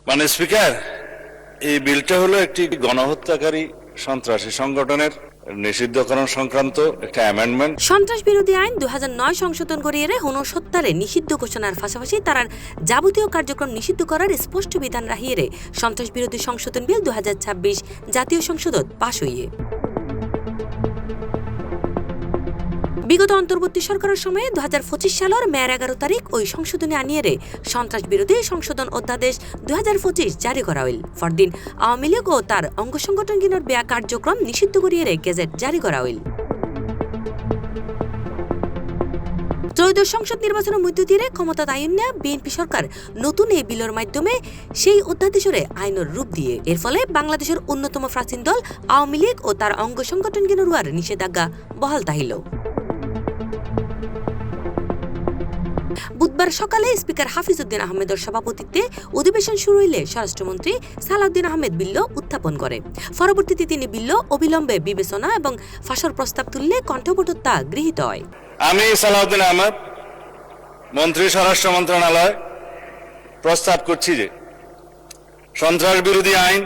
মাননীয় স্পিকার, এই বিলটা হলো একটি গণহত্যাকারী সন্ত্রাসী সংগঠনের নিষিদ্ধকরণ সংক্রান্ত একটা অ্যামেন্ডমেন্ট। সন্ত্রাস বিরোধী আইন 2009 সংশোধন করিয়ে হনসত্যারে নিষিদ্ধ ঘোষণার পাশাপাশি তার যাবতীয় কার্যক্রম নিষিদ্ধ করার স্পষ্ট বিধান রাহিয়ে সন্ত্রাস বিরোধী সংশোধন বিল 2026 জাতীয় সংসদত পাশ হইয়ে বিগত অন্তর্বর্তী সরকারের সময়ে 2025 সালের মের 11 তারিখ ওই সংশোধনী আনিয়ে সন্ত্রাস বিরোধী সংশোধন অধ্যাদেশ 2025 জারি করা হইল। পরদিন আওয়ামী লীগ ও তার অঙ্গ সংগঠনগুলোর বেয়া কার্যক্রম নিষিদ্ধ করিয়ে গেজেট জারি করা হইল। ত্রয়োদশ সংসদ নির্বাচনের মধ্য দিয়ে ক্ষমতা আইন নেয়া বিএনপি সরকার নতুন এই বিলের মাধ্যমে সেই অধ্যাদেশরে আইনের রূপ দিয়ে এর ফলে বাংলাদেশের অন্যতম প্রাচীন দল আওয়ামী লীগ ও তার অঙ্গ সংগঠনগুলোর নিষেধাজ্ঞা বহাল তাহিল। বুধবার সকালে স্পিকার হাফিজ উদ্দিন আহমেদের সভাপতিত্বে অধিবেশন শুরু হইলে স্বরাষ্ট্রমন্ত্রী সালাউদ্দিন আহমেদ বিল উত্থাপন করে। পরবর্তীতে তিনি বিল অবিলম্বে বিবেচনা এবং ফাঁসর প্রস্তাব তুললে কণ্ঠভোটত তা গৃহীত হয়। আমি সালাউদ্দিন আহমেদ, মন্ত্রী স্বরাষ্ট্র মন্ত্রণালয়, প্রস্তাব করছি যে সন্ত্রাস বিরোধী আইন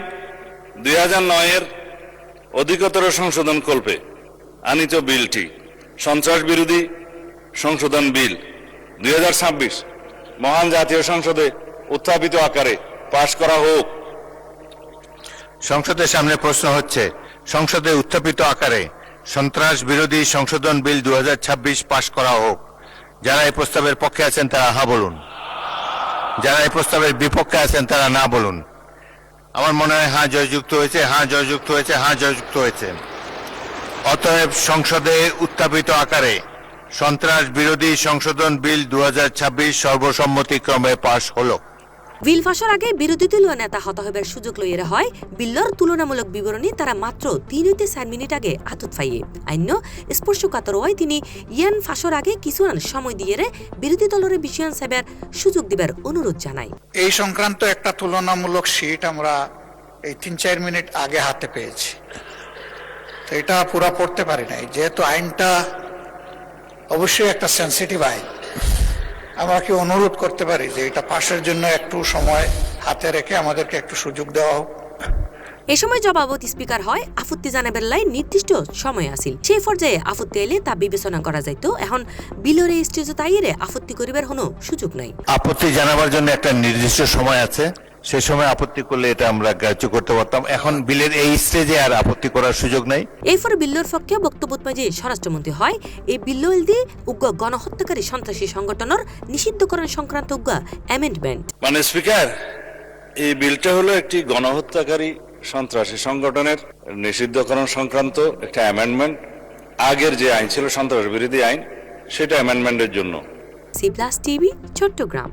2009-এর অধিকতর সংশোধন কল্পে আনিত বিলটি সন্ত্রাস বিরোধী সংশোধন বিল 2026 মহান জাতীয় সংসদে উত্থাপিত আকারে পাশ করা হোক। সংসদের সামনে প্রশ্ন হচ্ছে, সংসদে উত্থাপিত আকারে সন্ত্রাস বিরোধী সংশোধন বিল 2026 পাশ করা হোক। যারা এই প্রস্তাবের পক্ষে আছেন তারা হ্যাঁ বলুন, যারা এই প্রস্তাবের বিপক্ষে আছেন তারা না বলুন। আমার মনে হয় হ্যাঁ জয়যুক্ত হয়েছে, হ্যাঁ জয়যুক্ত হয়েছে, হ্যাঁ জয়যুক্ত হয়েছে। অতএব সংসদে উত্থাপিত আকারে সন্ত্রাস বিরোধী সংশোধন বিল 2026 সর্বসম্মতিক্রমে পাশ হলো। বিল ফাঁসের আগে বিরোধী দলীয় নেতা হতাহবের সুযোগ লইয়ে হয় বিল্লর তুলনামূলক বিবরণী তারা মাত্র 3 হইতে 4 মিনিট আগে আতুত ফাইয়ে আইন্য স্পর্শকাতর হয় তিনি ইয়ান ফাঁসের আগে কিছুক্ষণ সময় দিয়ে বিরোধী দলের বিষয়ান সাহেবের সুযোগ দিবার অনুরোধ জানায়। এই সংক্রান্ত একটা তুলনামূলক শীট আমরা এই 3-4 মিনিট আগে হাতে পেয়েছি, তো এটা পুরো পড়তে পারি নাই, যেহেতু আইনটা অবশ্যই একটা সেন্সিটিভ আইন। আমরা কি অনুরোধ করতে পারি যে এটা পাশের জন্য একটু সময় হাতে রেখে আমাদেরকে একটু সুযোগ দেওয়া হোক। এ সময় জবাবত স্পিকার হয় আপত্তি জানাবার লাই নির্দিষ্ট সময় আসিল। সেই পর্যায়ে আপত্তি এলে তা বিবেচনা করা যাইতো। এখন বিলের এই স্টেজে তাইরে আপত্তি করিবার কোনো সুযোগ নাই। আপত্তি জানাবার জন্য একটা নির্দিষ্ট সময় আছে, সেই সময় আপত্তি করলে এটা আমরা গ্রাহ্য করতে পারতাম। এখন বিলের এই স্টেজে আর আপত্তি করার সুযোগ নাই। এরপরে বিল্লর পক্ষে বক্তব্য মাঝে স্বরাষ্ট্রমন্ত্রী হয় এই বিল্ল দি উগ্র গণহত্যাকারী সন্ত্রাসী সংগঠনের নিষিদ্ধকরণ সংক্রান্ত উগ্র অ্যামেন্ডমেন্ট। মাননীয় স্পিকার, এই বিলটা হলো একটি গণহত্যাকারী সন্ত্রাসী সংগঠনের নিষিদ্ধকরণ সংক্রান্ত একটা অ্যামেন্ডমেন্ট। আগের যে আইন ছিল সন্ত্রাস বিরোধী আইন, সেটা অ্যামেন্ডমেন্টের জন্য। C plus TV, Chittagong.